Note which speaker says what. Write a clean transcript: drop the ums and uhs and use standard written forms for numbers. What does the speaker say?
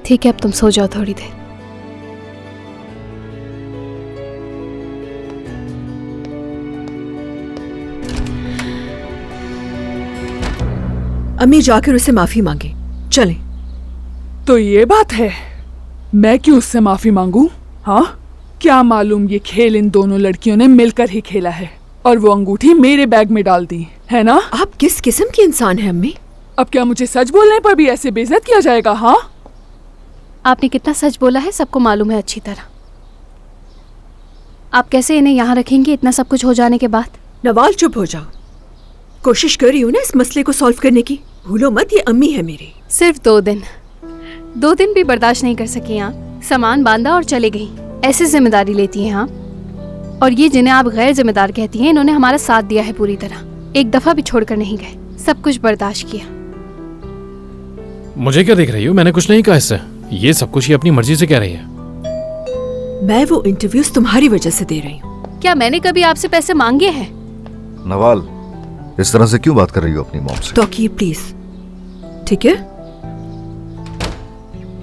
Speaker 1: ठीक है, अब तुम सो जाओ थोड़ी देर।
Speaker 2: अम्मी जाकर उसे माफी मांगे। चलें।
Speaker 3: तो ये बात है, मैं क्यों उससे माफी मांगू? हाँ, क्या मालूम ये खेल इन दोनों लड़कियों ने मिलकर ही खेला है और वो अंगूठी मेरे बैग में डाल दी है ना?
Speaker 2: आप किस किस्म की इंसान हैं अम्मी?
Speaker 3: अब क्या मुझे सच बोलने पर भी ऐसे बेइज्जत किया जाएगा? हाँ,
Speaker 1: आपने कितना सच बोला है सबको मालूम है अच्छी तरह। आप कैसे इन्हें यहाँ रखेंगे इतना सब कुछ हो जाने के बाद?
Speaker 2: नवाल चुप हो जाओ। कोशिश कर रही हूँ ना इस मसले को सॉल्व करने की। भूलो मत ये अम्मी है मेरी।
Speaker 1: सिर्फ 2 दिन भी बर्दाश्त नहीं कर सकी आप। सामान बांधा और चले गई। ऐसे जिम्मेदारी लेती हैं आप। और ये जिन्हें आप गैर जिम्मेदार कहती हैं, इन्होंने हमारा साथ दिया है पूरी तरह। एक दफा भी छोड़कर नहीं गए, सब कुछ बर्दाश्त किया।
Speaker 4: मुझे क्या देख रही हो? मैंने कुछ नहीं कहा इससे। ये सब कुछ ये अपनी मर्जी से कह रही है।
Speaker 2: मैं वो इंटरव्यूज तुम्हारी वजह से दे रही हूँ।
Speaker 1: क्या मैंने कभी आपसे पैसे मांगे हैं?
Speaker 5: नवाल, इस तरह से क्यों बात कर रही हो अपनी मॉम से?
Speaker 2: तो प्लीज, ठीक है?